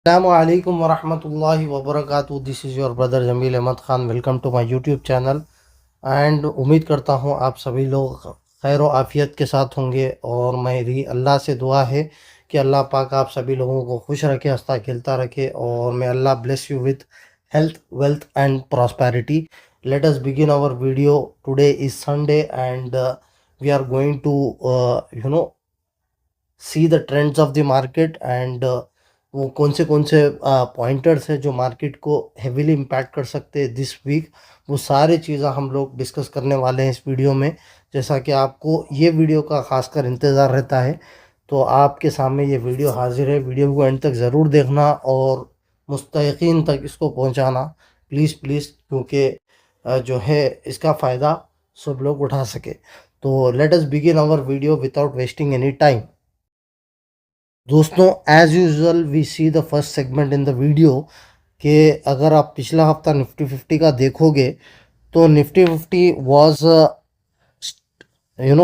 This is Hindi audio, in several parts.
अस्सलामुअलैकुम वरहमतुल्लाहि वबरकातुहू। This is your brother Jamil Ahmed Khan. Welcome to my YouTube channel. And उम्मीद करता हूँ आप सभी लोग खैर व आफ़ियत के साथ होंगे, और मेरी अल्लाह से दुआ है कि अल्लाह पाक आप सभी लोगों को खुश रखे, हंसता खेलता रखे, और may Allah bless you with health, wealth and prosperity. Let us begin our video. Today is Sunday, and we are going to see the trends of the market, and वो कौन से पॉइंटर्स है जो मार्केट को हेविली इम्पैक्ट कर सकते हैं दिस वीक। वो सारी चीज़ें हम लोग डिस्कस करने वाले हैं इस वीडियो में। जैसा कि आपको ये वीडियो का खासकर इंतज़ार रहता है, तो आपके सामने ये वीडियो हाजिर है। वीडियो को एंड तक ज़रूर देखना और मुस्तहिक़ीन तक इसको पहुंचाना, प्लीज़ प्लीज़, क्योंकि जो है इसका फ़ायदा सब लोग उठा सके। तो let us begin our video without wasting any time. दोस्तों, as usual we see the first segment in the video कि अगर आप पिछला हफ्ता निफ्टी 50 का देखोगे तो Nifty 50 was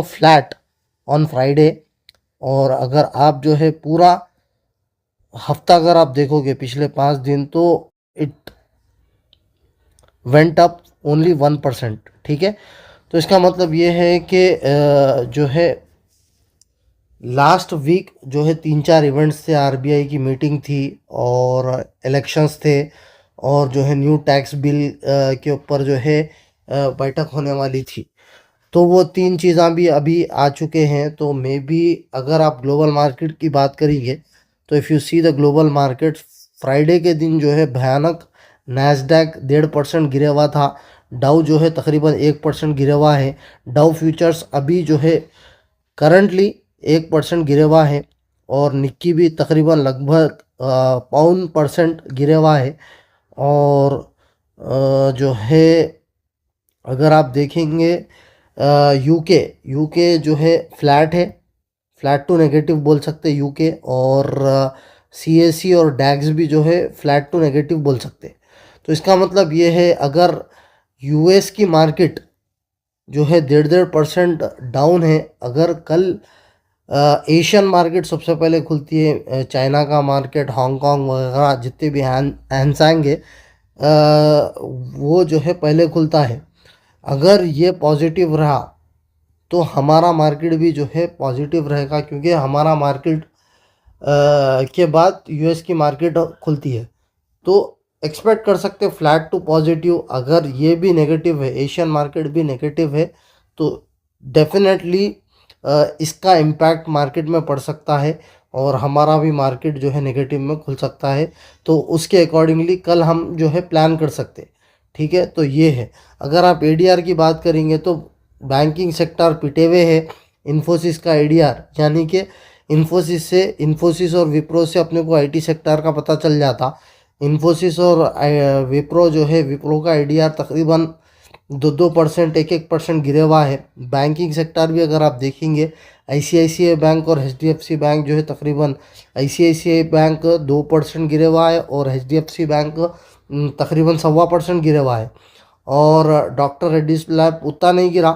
flat on Friday. और अगर आप जो है पूरा हफ्ता अगर आप देखोगे पिछले 5 दिन, तो इट वेंट अप ओनली 1%। ठीक है, तो इसका मतलब ये है कि जो है लास्ट वीक जो है 3-4 इवेंट्स थे, आरबीआई की मीटिंग थी और इलेक्शंस थे, और जो है न्यू टैक्स बिल के ऊपर जो है बैठक होने वाली थी। तो वो 3 चीज़ें भी अभी आ चुके हैं। तो मे बी अगर आप ग्लोबल मार्केट की बात करेंगे तो if you see the global market, Friday के दिन जो है भयानक नैस्डैक 1.5% गिरा हुआ था। डाउ जो है तकरीबन 1% गिरा हुआ है। डाउ फ्यूचर्स अभी जो है करंटली 1% गिरे हुआ है, और निक्की भी तकरीबन लगभग 0.5% गिरे हुआ है। और जो है अगर आप देखेंगे यूके यूके जो है फ्लैट है, फ्लैट टू नेगेटिव बोल सकते हैं यूके। और सीएससी और डैक्स भी जो है फ्लैट टू नेगेटिव बोल सकते हैं। तो इसका मतलब ये है, अगर यूएस की मार्केट जो है 1.5% डाउन है, अगर कल एशियन मार्केट सबसे पहले खुलती है, चाइना का मार्केट, हांगकांग वगैरह जितने भी हैंसैंग है, वो जो है पहले खुलता है। अगर ये पॉजिटिव रहा तो हमारा मार्केट भी जो है पॉजिटिव रहेगा, क्योंकि हमारा मार्केट के बाद यूएस की मार्केट खुलती है। तो एक्सपेक्ट कर सकते हैं फ्लैट टू पॉजिटिव। अगर ये भी नेगेटिव है, एशियन मार्केट भी नेगेटिव है, तो डेफिनेटली इसका इम्पैक्ट मार्केट में पड़ सकता है, और हमारा भी मार्केट जो है नेगेटिव में खुल सकता है। तो उसके अकॉर्डिंगली कल हम जो है प्लान कर सकते हैं। ठीक है, तो ये है। अगर आप एडीआर की बात करेंगे तो बैंकिंग सेक्टर पिटे हुए है। इन्फोसिस का एडीआर, यानी कि इन्फोसिस और विप्रो से अपने को आईटी सेक्टर का पता चल जाता। इन्फोसिस और विप्रो जो है, विप्रो का एडीआर तकरीबन 2-2%, 1-1% गिरे हुआ है। बैंकिंग सेक्टर भी अगर आप देखेंगे, आईसीआईसीआई बैंक और एचडीएफसी बैंक जो है तकरीबन, आईसीआईसीआई बैंक 2% गिरे हुआ है, और एचडीएफसी बैंक तकरीबन 1.25% गिरे हुआ है, और डॉक्टर रेड्डीज लैब उतना नहीं गिरा।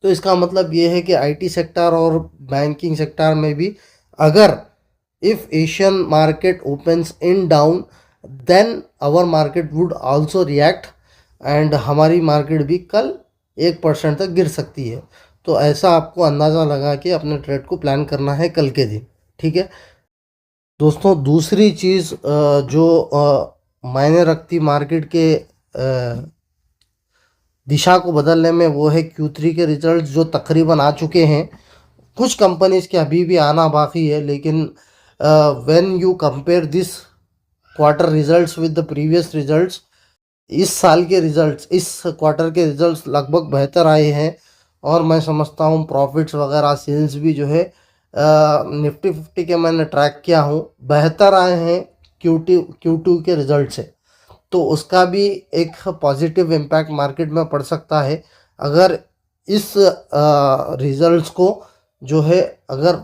तो इसका मतलब ये है कि आईटी सेक्टर और बैंकिंग सेक्टर में भी, अगर if Asian market opens in down, then our market would also react, and हमारी मार्केट भी कल 1% तक गिर सकती है। तो ऐसा आपको अंदाज़ा लगा के अपने ट्रेड को प्लान करना है कल के दिन। ठीक है दोस्तों, दूसरी चीज़ जो मायने रखती मार्केट के दिशा को बदलने में, वो है Q3 के रिजल्ट जो तकरीबन आ चुके हैं। कुछ कंपनीज के अभी भी आना बाकी है, लेकिन when you compare this quarter results with the previous results, इस साल के रिजल्ट्स, इस क्वार्टर के रिजल्ट्स लगभग बेहतर आए हैं। और मैं समझता हूँ प्रॉफिट्स वगैरह, सेल्स भी जो है निफ्टी 50 के मैंने ट्रैक किया हूँ, बेहतर आए हैं Q2 के रिजल्ट से। तो उसका भी एक पॉजिटिव इम्पैक्ट मार्केट में पड़ सकता है। अगर इस रिजल्ट्स को जो है, अगर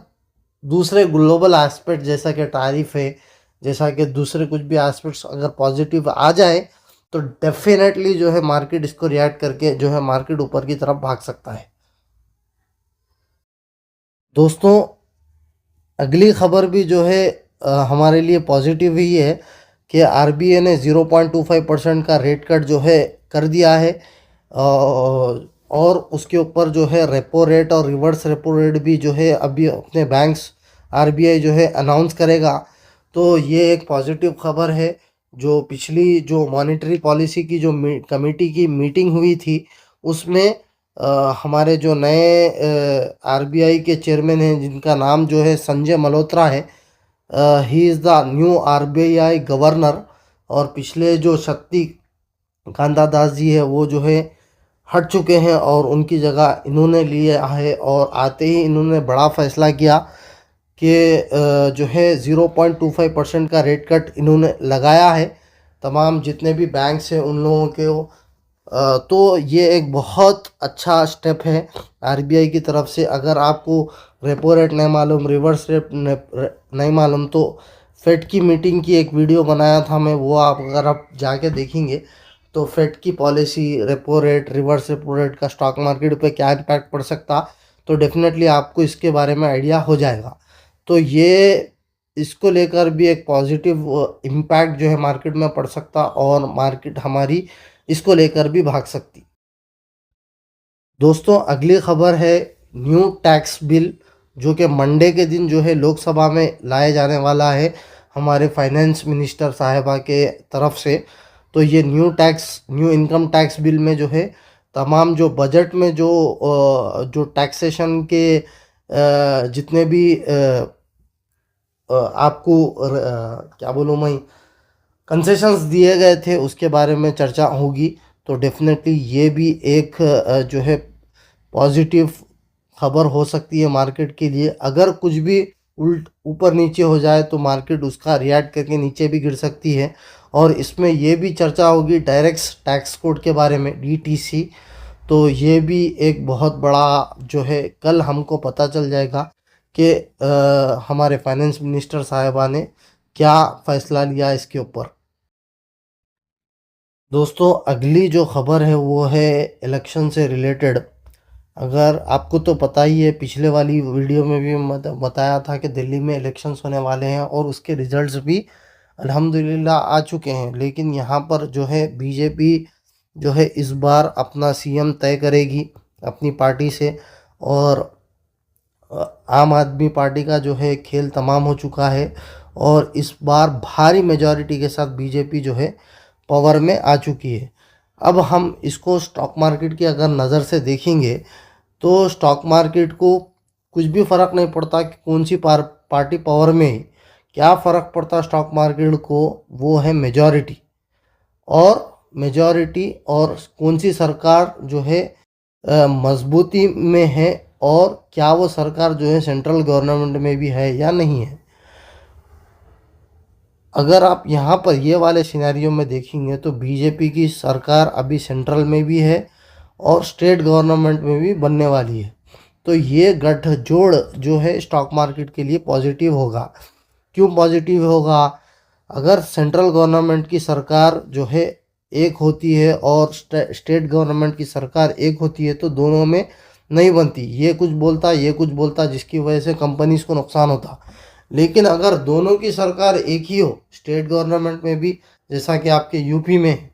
दूसरे ग्लोबल एस्पेक्ट जैसा कि टैरिफ है, जैसा कि दूसरे कुछ भी एस्पेक्ट्स अगर पॉजिटिव आ जाए, तो डेफिनेटली जो है मार्केट इसको रिएक्ट करके जो है मार्केट ऊपर की तरफ भाग सकता है। दोस्तों, अगली खबर भी जो है हमारे लिए पॉजिटिव ही है कि आरबीआई ने 0.25% का रेट कट जो है कर दिया है, और उसके ऊपर जो है रेपो रेट और रिवर्स रेपो रेट भी जो है अभी अपने बैंक्स आरबीआई जो है अनाउंस करेगा। तो ये एक पॉजिटिव खबर है। जो पिछली जो मॉनेटरी पॉलिसी की जो कमेटी की मीटिंग हुई थी उसमें हमारे जो नए आरबीआई के चेयरमैन हैं जिनका नाम जो है संजय मल्होत्रा है, he is the new RBI governor. और पिछले जो शक्ति कांता दास जी है वो जो है हट चुके हैं और उनकी जगह इन्होंने लिया है, और आते ही इन्होंने बड़ा फैसला किया कि जो है 0.25% का रेट कट इन्होंने लगाया है तमाम जितने भी बैंक्स हैं उन लोगों के। तो ये एक बहुत अच्छा स्टेप है आरबीआई की तरफ से। अगर आपको रेपो रेट नहीं मालूम, रिवर्स रेट नहीं मालूम, तो फेड की मीटिंग की एक वीडियो बनाया था मैं, वो आप अगर आप जाके देखेंगे तो फेड की policy, repo rate, reverse repo rate का स्टॉक मार्केट पे क्या इम्पैक्ट पड़ सकता, तो डेफिनेटली आपको इसके बारे में आइडिया हो जाएगा। तो ये इसको लेकर भी एक पॉजिटिव इम्पैक्ट जो है मार्केट में पड़ सकता, और मार्केट हमारी इसको लेकर भी भाग सकती। दोस्तों अगली खबर है न्यू टैक्स बिल, जो कि मंडे के दिन जो है लोकसभा में लाया जाने वाला है हमारे फाइनेंस मिनिस्टर साहिबा के तरफ से। तो ये न्यू इनकम टैक्स बिल में जो है तमाम जो बजट में जो टैक्सेशन के जितने भी आपको क्या बोलूँ मैं, कंसेशंस दिए गए थे उसके बारे में चर्चा होगी। तो डेफिनेटली ये भी एक जो है पॉजिटिव खबर हो सकती है मार्केट के लिए। अगर कुछ भी उल्ट ऊपर नीचे हो जाए तो मार्केट उसका रिएक्ट करके नीचे भी गिर सकती है। और इसमें ये भी चर्चा होगी डायरेक्ट टैक्स कोड के बारे में, डीटीसी। तो ये भी एक बहुत बड़ा जो है कल हमको पता चल जाएगा कि हमारे फाइनेंस मिनिस्टर साहिबा ने क्या फ़ैसला लिया इसके ऊपर। दोस्तों अगली जो खबर है वो है इलेक्शन से रिलेटेड। अगर आपको तो पता ही है, पिछले वाली वीडियो में भी बताया था कि दिल्ली में इलेक्शंस होने वाले हैं और उसके रिजल्ट्स भी अल्हम्दुलिल्लाह आ चुके हैं। लेकिन यहाँ पर जो है बीजेपी जो है इस बार अपना सीएम तय करेगी अपनी पार्टी से, और आम आदमी पार्टी का जो है खेल तमाम हो चुका है, और इस बार भारी मेजॉरिटी के साथ बीजेपी जो है पावर में आ चुकी है। अब हम इसको स्टॉक मार्केट की अगर नज़र से देखेंगे तो स्टॉक मार्केट को कुछ भी फ़र्क नहीं पड़ता कि कौन सी पार्टी पावर में है। क्या फ़र्क पड़ता स्टॉक मार्केट को, वो है मेजॉरिटी और कौन सी सरकार जो है मजबूती में है, और क्या वो सरकार जो है सेंट्रल गवर्नमेंट में भी है या नहीं है। अगर आप यहाँ पर ये वाले सिनेरियो में देखेंगे तो बीजेपी की सरकार अभी सेंट्रल में भी है और स्टेट गवर्नमेंट में भी बनने वाली है। तो ये गठजोड़ जो है स्टॉक मार्केट के लिए पॉजिटिव होगा। क्यों पॉजिटिव होगा? अगर सेंट्रल गवर्नमेंट की सरकार जो है एक होती है और स्टेट गवर्नमेंट की सरकार एक होती है तो दोनों में नहीं बनती, ये कुछ बोलता ये कुछ बोलता, जिसकी वजह से कंपनीज को नुकसान होता। लेकिन अगर दोनों की सरकार एक ही हो, स्टेट गवर्नमेंट में भी, जैसा कि आपके यूपी में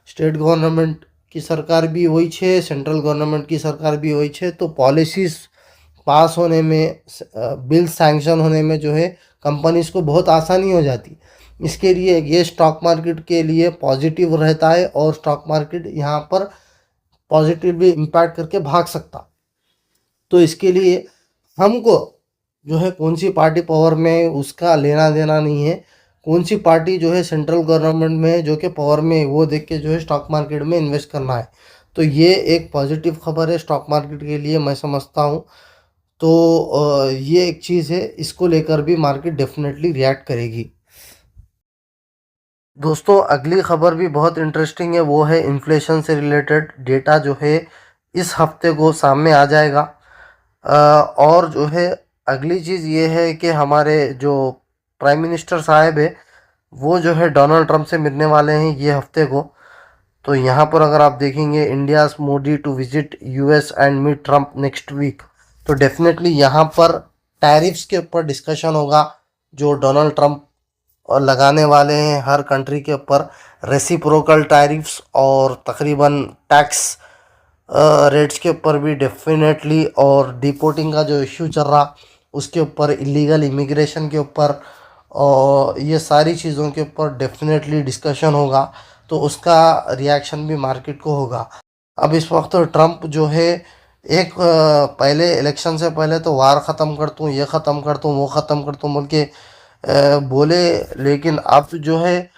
स्टेट गवर्नमेंट की सरकार भी वही छे, सेंट्रल गवर्नमेंट की सरकार भी वही छे, तो पॉलिसीज़ पास होने में, बिल सैंक्शन होने में जो है कंपनीज को बहुत आसानी हो जाती। इसके लिए ये स्टॉक मार्केट के लिए पॉजिटिव रहता है और स्टॉक मार्केट यहाँ पर पॉजिटिवली इम्पैक्ट करके भाग सकता। तो इसके लिए हमको जो है कौन सी पार्टी पावर में उसका लेना देना नहीं है, कौन सी पार्टी जो है सेंट्रल गवर्नमेंट में जो कि पावर में, वो देख के जो है स्टॉक मार्केट में इन्वेस्ट करना है। तो ये एक पॉजिटिव खबर है स्टॉक मार्केट के लिए, मैं समझता हूँ। तो ये एक चीज़ है, इसको लेकर भी मार्केट डेफिनेटली रिएक्ट करेगी। दोस्तों अगली खबर भी बहुत इंटरेस्टिंग है, वो है इन्फ्लेशन से रिलेटेड डेटा जो है इस हफ्ते को सामने आ जाएगा। और जो है अगली चीज़ ये है कि हमारे जो प्राइम मिनिस्टर साहब है वो जो है डोनाल्ड ट्रंप से मिलने वाले हैं ये हफ्ते को। तो यहाँ पर अगर आप देखेंगे, India's Modi to visit US and meet Trump next week, तो डेफिनेटली यहाँ पर टैरिफ्स के ऊपर डिस्कशन होगा। जो डोनाल्ड ट्रंप लगाने वाले हैं हर कंट्री के ऊपर रेसिप्रोकल टैरिफ्स और तकरीबन टैक्स रेट्स के ऊपर भी डेफिनेटली, और डिपोर्टिंग का जो इश्यू चल रहा उसके ऊपर, इलीगल इमिग्रेशन के ऊपर, और ये सारी चीज़ों के ऊपर डेफिनेटली डिस्कशन होगा। तो उसका रिएक्शन भी मार्केट को होगा। अब इस वक्त तो ट्रंप जो है एक पहले इलेक्शन से पहले तो वार ख़त्म कर दूँ, ये ख़त्म कर दूँ, वो ख़त्म कर दूँ बोल के बोले, लेकिन अब जो है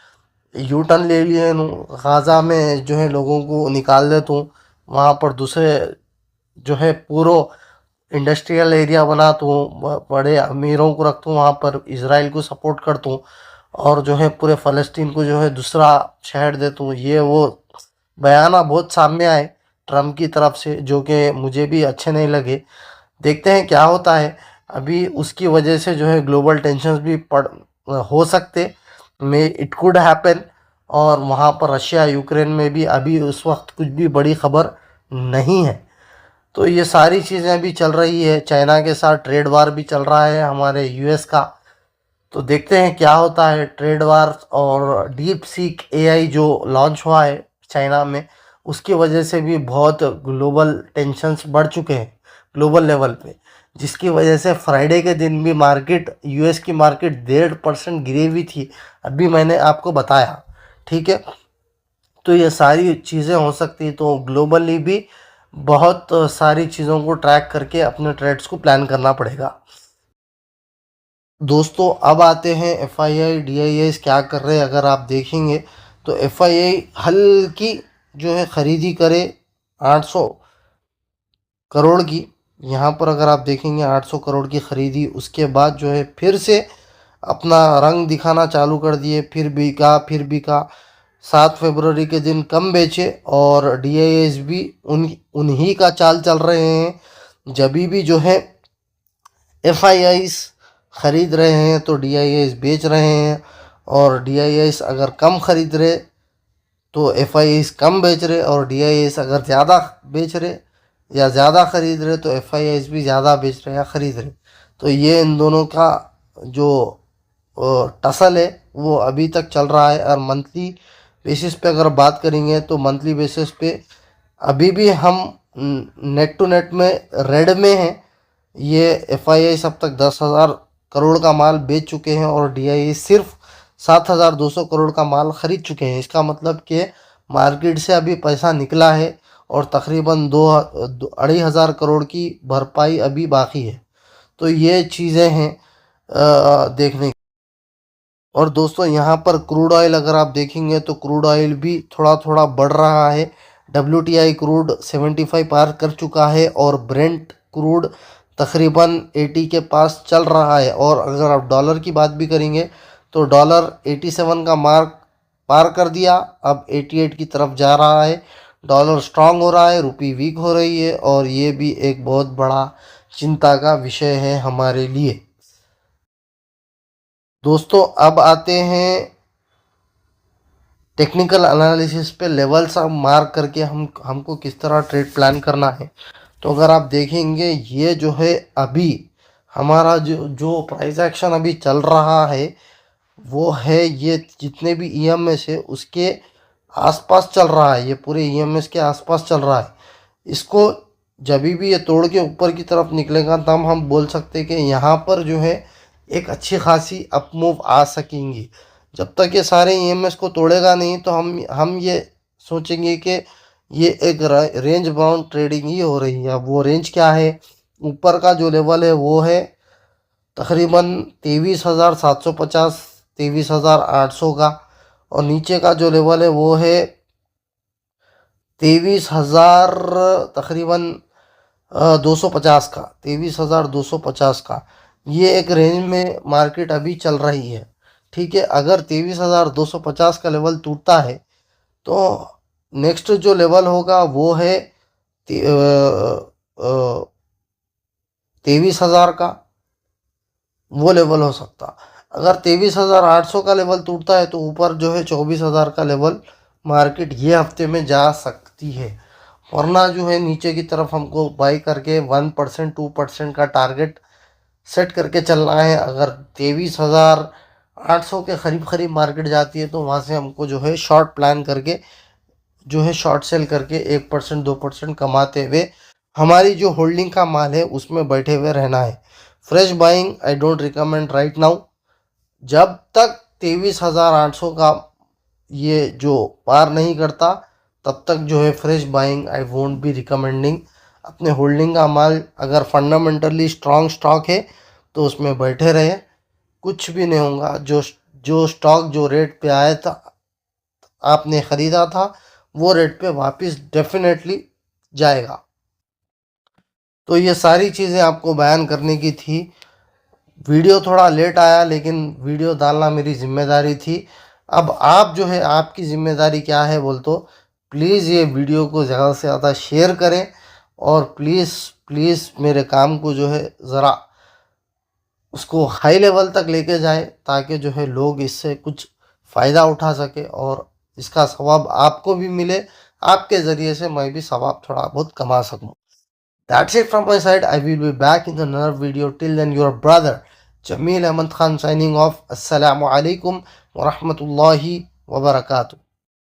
यू टर्न ले लिए गाज़ा में जो है लोगों को निकाल देता हूँ, वहाँ पर दूसरे जो है पूरा इंडस्ट्रियल एरिया बनाता हूँ, बड़े अमीरों को रखता हूँ वहाँ पर, इसराइल को सपोर्ट करता हूँ, और जो है पूरे फ़लस्तीन को जो है दूसरा शहर देता हूँ। ये वो बयाना बहुत सामने आए ट्रम्प की तरफ से, जो कि मुझे भी अच्छे नहीं लगे। देखते हैं क्या होता है। अभी उसकी वजह से जो है ग्लोबल टेंशन्स भी पड़ हो सकते, मे इट कुड हैपन। और वहाँ पर रशिया यूक्रेन में भी अभी उस वक्त कुछ भी बड़ी खबर नहीं है। तो ये सारी चीज़ें अभी चल रही है। चाइना के साथ ट्रेड वार भी चल रहा है हमारे यूएस का। तो देखते हैं क्या होता है ट्रेड वार। और डीप सीक एआई जो लॉन्च हुआ है चाइना में, उसकी वजह से भी बहुत ग्लोबल टेंशन्स बढ़ चुके हैं ग्लोबल लेवल पे, जिसकी वजह से फ्राइडे के दिन भी मार्केट, यूएस की मार्केट 1.5% गिरी हुई थी, अभी मैंने आपको बताया। ठीक है, तो ये सारी चीज़ें हो सकती, तो ग्लोबली भी बहुत सारी चीज़ों को ट्रैक करके अपने ट्रेड्स को प्लान करना पड़ेगा। दोस्तों अब आते हैं F I I D I S क्या कर रहे हैं। अगर आप देखेंगे तो एफ आई आई हल्की जो है ख़रीदी करे 800 करोड़ की। यहाँ पर अगर आप देखेंगे 800 करोड़ की ख़रीदी, उसके बाद जो है फिर से अपना रंग दिखाना चालू कर दिए, फिर बिका 7 फरवरी के दिन कम बेचे, और डी आई एस भी उन्हीं का चाल चल रहे हैं। जब भी जो है एफ आई आईज ख़रीद रहे हैं तो डी आई एस बेच रहे हैं, और डी आई एस अगर कम ख़रीद रहे तो एफ आई आईज कम बेच रहे, और डी आई एस अगर ज़्यादा बेच रहे या ज़्यादा ख़रीद रहे तो एफ आई आईज भी ज़्यादा बेच रहे या ख़रीद रहे। तो ये इन दोनों का जो टसल है वो अभी तक चल रहा है। और मंथली बेसिस पे अगर बात करेंगे तो मंथली बेसिस पे अभी भी हम नेट टू नेट में रेड में हैं। ये एफ आई आई अब तक 10,000 करोड़ का माल बेच चुके हैं, और डी आई आई सिर्फ 7,200 करोड़ का माल ख़रीद चुके हैं। इसका मतलब कि मार्केट से अभी पैसा निकला है, और तकरीबन 2,500 करोड़ की भरपाई अभी बाकी है। तो ये चीज़ें हैं देखने की। और दोस्तों यहाँ पर क्रूड ऑयल अगर आप देखेंगे तो क्रूड ऑयल भी थोड़ा थोड़ा बढ़ रहा है। डब्ल्यू टी आई क्रूड 75 पार कर चुका है, और ब्रेंट क्रूड तकरीबन 80 के पास चल रहा है। और अगर आप डॉलर की बात भी करेंगे तो डॉलर 87 का मार्क पार कर दिया, अब 88 की तरफ जा रहा है। डॉलर स्ट्रांग हो रहा है, रुपी वीक हो रही है, और ये भी एक बहुत बड़ा चिंता का विषय है हमारे लिए। दोस्तों अब आते हैं टेक्निकल एनालिसिस पे, लेवल्स आप मार्क करके हमको किस तरह ट्रेड प्लान करना है। तो अगर आप देखेंगे ये जो है अभी हमारा जो जो प्राइस एक्शन अभी चल रहा है वो है, ये जितने भी ई एम एस है उसके आसपास चल रहा है, ये पूरे ई एम एस के आसपास चल रहा है। इसको जब भी ये तोड़ के ऊपर की तरफ निकलेगा तब हम बोल सकते हैं कि यहाँ पर जो है एक अच्छी खासी अप मूव आ सकेंगी। जब तक ये सारे ई एम एस को तोड़ेगा नहीं तो हम ये सोचेंगे कि ये एक रेंज बाउंड ट्रेडिंग ही हो रही है। अब वो रेंज क्या है, ऊपर का जो लेवल है वो है तकरीबन 23,750 23,800 का, और नीचे का जो लेवल है वो है 23,000 तकरीबन 250 का, 23,250 का। ये एक रेंज में मार्केट अभी चल रही है। ठीक है, अगर 23,250 का लेवल टूटता है तो नेक्स्ट जो लेवल होगा वो है 23,000 का, वो लेवल हो सकता। अगर 23,800 का लेवल टूटता है तो ऊपर जो है 24,000 का लेवल मार्केट ये हफ्ते में जा सकती है। वरना जो है नीचे की तरफ हमको बाई करके 1% 2% का टारगेट सेट करके चलना है। अगर 23,800 के करीब मार्केट जाती है तो वहाँ से हमको जो है शॉर्ट प्लान करके जो है शॉर्ट सेल करके 1% 2% कमाते हुए हमारी जो होल्डिंग का माल है उसमें बैठे हुए रहना है। Fresh buying I don't recommend right now. जब तक 23,800 का ये जो पार नहीं करता तब तक जो है fresh buying I won't be recommending. अपने होल्डिंग का माल अगर फंडामेंटली स्ट्रॉन्ग स्टॉक है तो उसमें बैठे रहे, कुछ भी नहीं होगा। जो जो स्टॉक जो रेट पे आया था आपने ख़रीदा था वो रेट पे वापस डेफिनेटली जाएगा। तो ये सारी चीज़ें आपको बयान करने की थी। वीडियो थोड़ा लेट आया लेकिन वीडियो डालना मेरी ज़िम्मेदारी थी। अब आप जो है आपकी ज़िम्मेदारी क्या है बोल तो प्लीज़ ये वीडियो को ज़्यादा से ज़्यादा शेयर करें और प्लीज़ प्लीज़ मेरे काम को जो है ज़रा उसको हाई लेवल तक लेके जाएं ताकि जो है लोग इससे कुछ फ़ायदा उठा सके और इसका सवाब आपको भी मिले, आपके ज़रिए से मैं भी सवाब थोड़ा बहुत कमा सकूं। That's it from my side. I will be back in another video. Till then, your brother Jamil Ahmad Khan signing off. Assalamu alaikum wa rahmatullahi wa barakatuh.